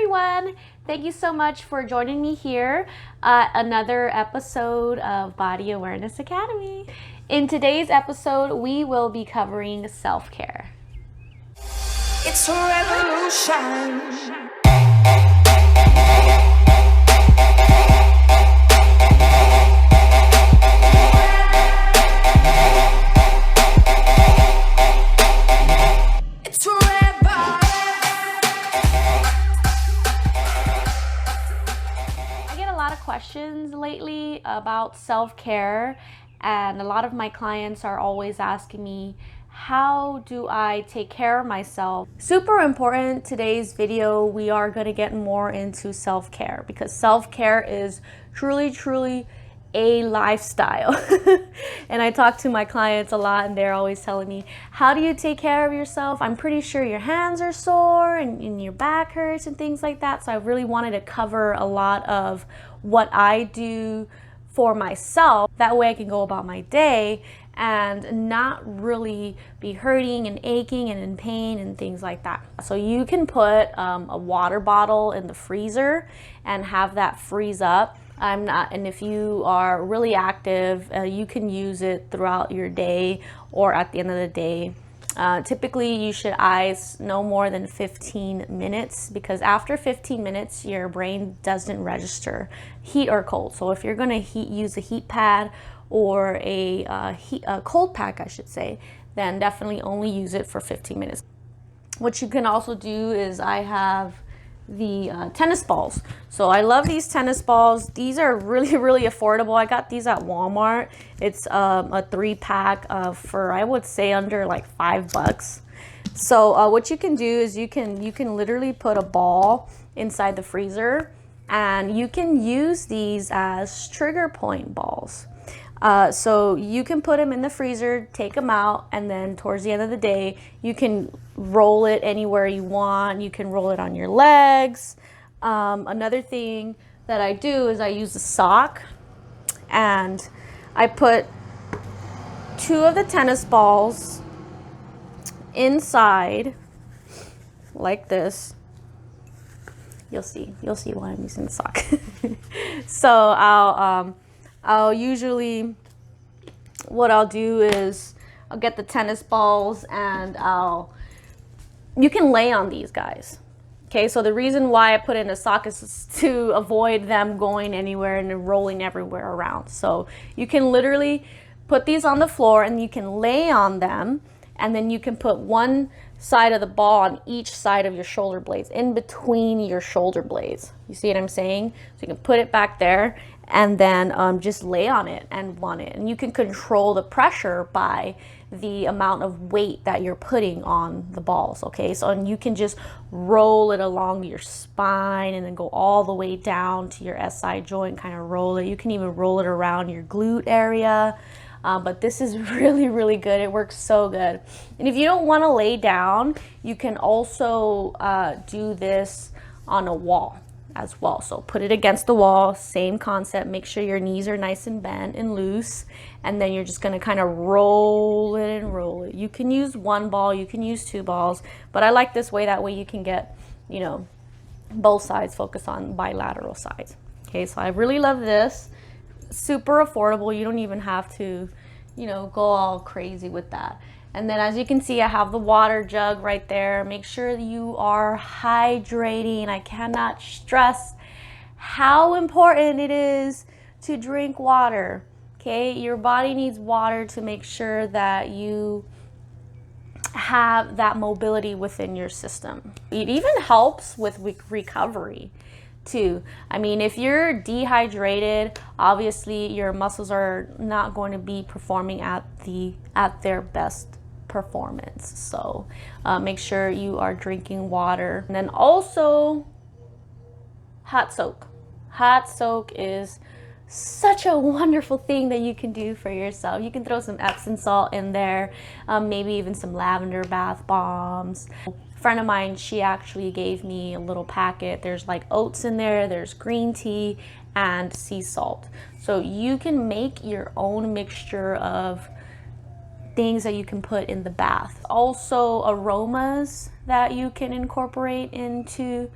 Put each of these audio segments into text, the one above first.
everyone. Thank you so much for joining me here at another episode of Body Awareness Academy. In today's episode, we will be covering self-care. It's a revolution. Questions lately about self-care, and a lot of my clients are always asking me, how do I take care of myself? Super important. Today's video, we are going to get more into self-care because self-care is truly a lifestyle. And I talk to my clients a lot and they're always telling me, how do you take care of yourself? I'm pretty sure your hands are sore and your back hurts and things like that. So I really wanted to cover a lot of what I do for myself. That way I can go about my day and not really be hurting and aching and in pain and things like that. So you can put a water bottle in the freezer and have that freeze up. And if you are really active, you can use it throughout your day or at the end of the day. Typically, you should ice no more than 15 minutes because after 15 minutes, your brain doesn't register heat or cold. So if you're going to use a heat pad or a cold pack, I should say, then definitely only use it for 15 minutes. What you can also do is I have the tennis balls. So I love these tennis balls. These are really affordable. I got these at Walmart. It's a 3-pack for, I would say, under like $5. So what you can do is you can literally put a ball inside the freezer and you can use these as trigger point balls. So you can put them in the freezer, take them out, and then towards the end of the day, you can roll it anywhere you want. You can roll it on your legs. Another thing that I do is I use a sock and I put 2 of the tennis balls inside like this. You'll see why I'm using the sock. So I'll usually, what I'll do is I'll get the tennis balls and you can lay on these guys. Okay, so the reason why I put in a sock is to avoid them going anywhere and rolling everywhere around. So you can literally put these on the floor and you can lay on them, and then you can put one side of the ball on each side of your shoulder blades, in between your shoulder blades. You see what I'm saying? So you can put it back there and then just lay on it and want it. And you can control the pressure by the amount of weight that you're putting on the balls, okay? So and you can just roll it along your spine and then go all the way down to your SI joint, kind of roll it. You can even roll it around your glute area. But this is really good. It works so good. And if you don't want to lay down, you can also do this on a wall as well. So put it against the wall, same concept. Make sure your knees are nice and bent and loose, and then you're just going to kind of roll it and roll it. You can use 1 ball, you can use 2 balls, but I like this way. That way you can get, you know, both sides, focus on bilateral sides. Okay, so I really love this. Super affordable. You don't even have to, you know, go all crazy with that. And then as you can see, I have the water jug right there. Make sure that you are hydrating. I cannot stress how important it is to drink water. Okay, your body needs water to make sure that you have that mobility within your system. It even helps with recovery too. I mean, if you're dehydrated, obviously your muscles are not going to be performing at their best performance. So make sure you are drinking water. And then also hot soak. Hot soak is such a wonderful thing that you can do for yourself. You can throw some Epsom salt in there, maybe even some lavender bath bombs. A friend of mine, she actually gave me a little packet. There's like oats in there, there's green tea and sea salt. So you can make your own mixture of things that you can put in the bath. Also aromas that you can incorporate into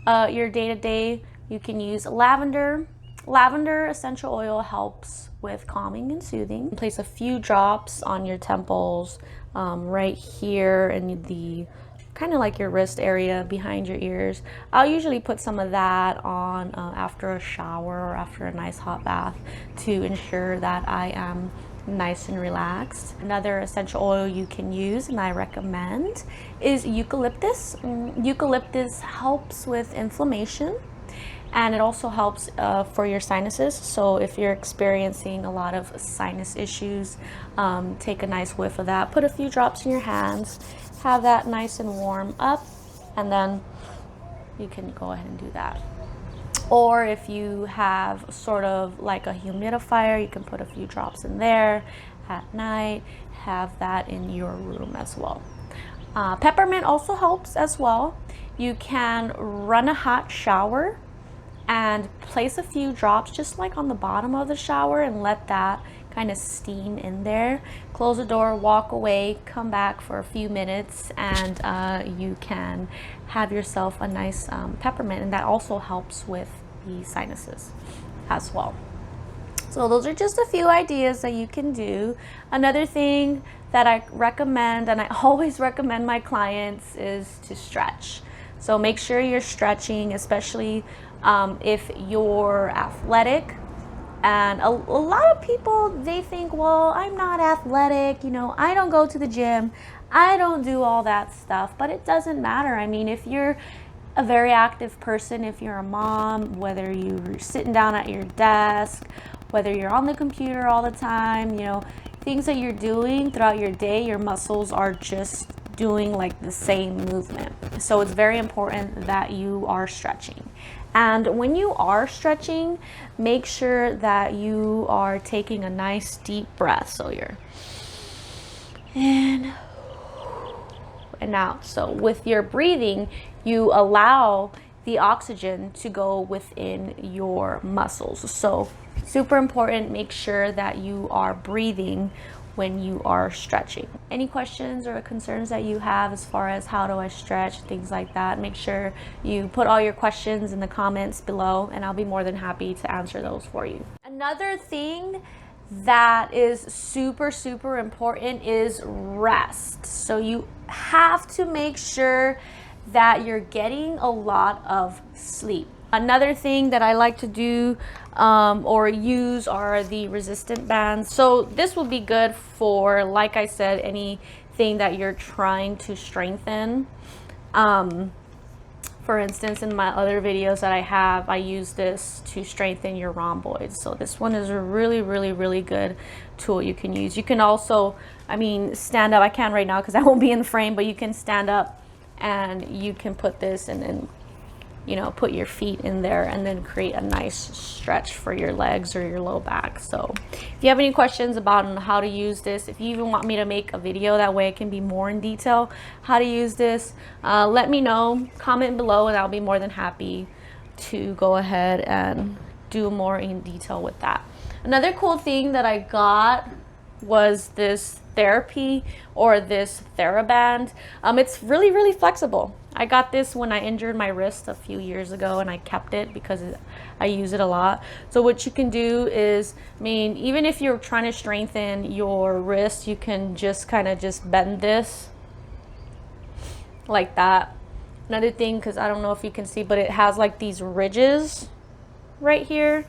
your day-to-day, you can use lavender. Lavender essential oil helps with calming and soothing. Place a few drops on your temples, right here in the kind of like your wrist area behind your ears. I'll usually put some of that on after a shower or after a nice hot bath to ensure that I am nice and relaxed. Another essential oil you can use, and I recommend, is eucalyptus. Eucalyptus helps with inflammation, and it also helps for your sinuses. So if you're experiencing a lot of sinus issues, take a nice whiff of that. Put a few drops in your hands, have that nice and warm up, and then you can go ahead and do that. Or if you have sort of like a humidifier, you can put a few drops in there at night, have that in your room as well. Peppermint also helps as well. You can run a hot shower and place a few drops just like on the bottom of the shower and let that kind of steam in there. Close the door, walk away, come back for a few minutes, and you can have yourself a nice peppermint, and that also helps with the sinuses as well. So those are just a few ideas that you can do. Another thing that I recommend, and I always recommend my clients, is to stretch. So make sure you're stretching, especially if you're athletic. And a lot of people, they think, well, I'm not athletic, you know, I don't go to the gym, I don't do all that stuff. But it doesn't matter. I mean, if you're a very active person, if you're a mom, whether you're sitting down at your desk, whether you're on the computer all the time, you know, things that you're doing throughout your day, your muscles are just doing like the same movement. So it's very important that you are stretching. And when you are stretching, make sure that you are taking a nice deep breath. So you're in and out. So with your breathing, you allow the oxygen to go within your muscles. So super important, make sure that you are breathing when you are stretching. Any questions or concerns that you have as far as how do I stretch, things like that, make sure you put all your questions in the comments below, and I'll be more than happy to answer those for you. Another thing that is super, super important is rest. So you have to make sure that you're getting a lot of sleep. Another thing that I like to do or use are the resistant bands. So this will be good for, like I said, anything that you're trying to strengthen. For instance, in my other videos that I have, I use this to strengthen your rhomboids. So this one is a really, really, really good tool you can use. You can also, I mean, stand up. I can't right now because I won't be in the frame, but you can stand up and you can put this and you know, put your feet in there and then create a nice stretch for your legs or your low back. So if you have any questions about how to use this, if you even want me to make a video, that way I can be more in detail how to use this, let me know, comment below, and I'll be more than happy to go ahead and do more in detail with that. Another cool thing that I got was this Therapy or this TheraBand. It's really, really flexible. I got this when I injured my wrist a few years ago, and I kept it because I use it a lot. So what you can do is, I mean, even if you're trying to strengthen your wrist, you can just kind of just bend this like that. Another thing, because I don't know if you can see, but it has like these ridges right here.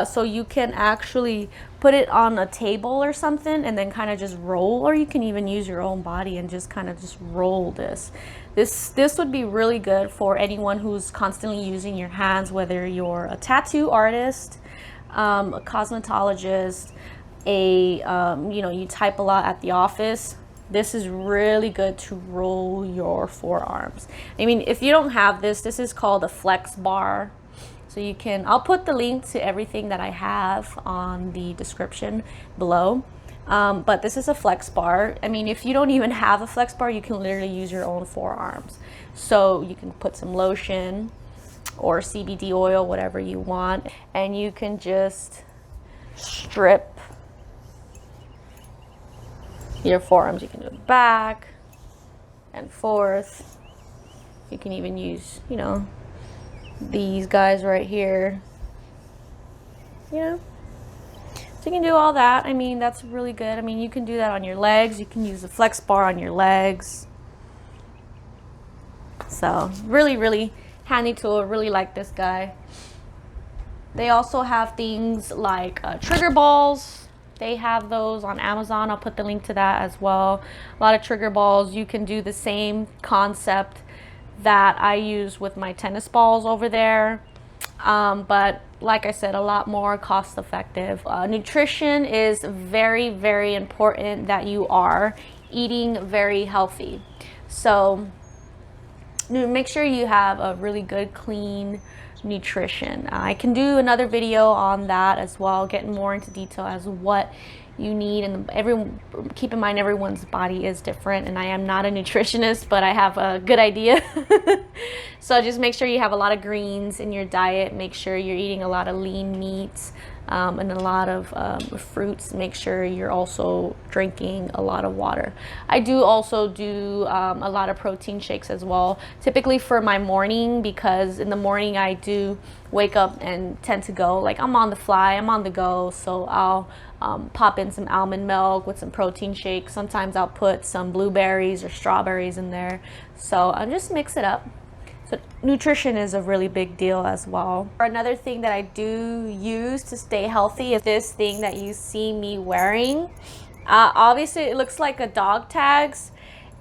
So you can actually put it on a table or something and then kind of just roll, or you can even use your own body and just kind of just roll this. This would be really good for anyone who's constantly using your hands, whether you're a tattoo artist, a cosmetologist, you know, you type a lot at the office. This is really good to roll your forearms. I mean, if you don't have this, this is called a flex bar. So you can, I'll put the link to everything that I have on the description below. But this is a flex bar. I mean, if you don't even have a flex bar, you can literally use your own forearms. So you can put some lotion or CBD oil, whatever you want, and you can just strip your forearms. You can do it back and forth. You can even use, you know, these guys right here, you know. So you can do all that. I mean, that's really good. I mean, you can do that on your legs. You can use the flex bar on your legs. So really, really handy tool. I really like this guy. They also have things like trigger balls. They have those on Amazon. I'll put the link to that as well. A lot of trigger balls. You can do the same concept that I use with my tennis balls over there. But like I said, a lot more cost effective. Nutrition is very, very important that you are eating very healthy. So make sure you have a really good, clean nutrition. I can do another video on that as well, getting more into detail as what you need. And keep in mind, everyone's body is different, and I am not a nutritionist, but I have a good idea. So just make sure you have a lot of greens in your diet. Make sure you're eating a lot of lean meats and a lot of fruits. Make sure you're also drinking a lot of water. I do also do a lot of protein shakes as well, typically for my morning, because in the morning I do wake up and tend to go, like, I'm on the fly, I'm on the go. So I'll pop in some almond milk with some protein shakes. Sometimes I'll put some blueberries or strawberries in there. So I'll just mix it up. So nutrition is a really big deal as well. Another thing that I do use to stay healthy is this thing that you see me wearing. Obviously it looks like a dog tags,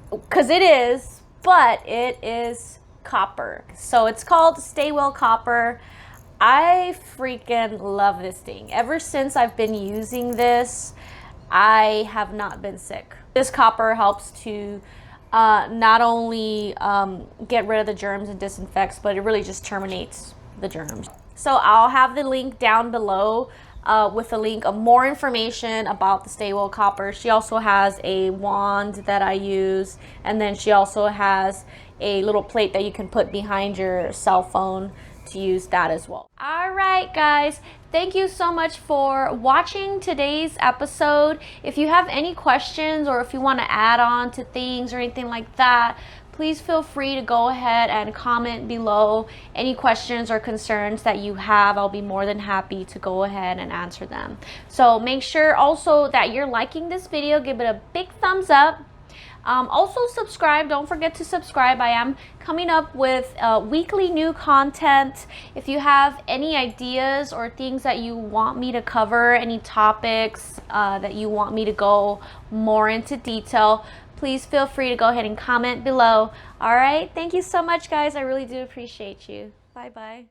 because it is, but it is copper. So it's called StayWell Copper. I freaking love this thing. Ever since I've been using this, I have not been sick. This copper helps to not only get rid of the germs and disinfects, but it really just terminates the germs. So I'll have the link down below with a link of more information about the StayWell Copper. She also has a wand that I use, and then she also has a little plate that you can put behind your cell phone to use that as well. All right, guys, thank you so much for watching today's episode. If you have any questions, or if you want to add on to things or anything like that, please feel free to go ahead and comment below any questions or concerns that you have. I'll be more than happy to go ahead and answer them. So make sure also that you're liking this video. Give it a big thumbs up. Also subscribe. Don't forget to subscribe. I am coming up with weekly new content. If you have any ideas or things that you want me to cover, any topics that you want me to go more into detail, please feel free to go ahead and comment below. All right, thank you so much, guys. I really do appreciate you. Bye bye.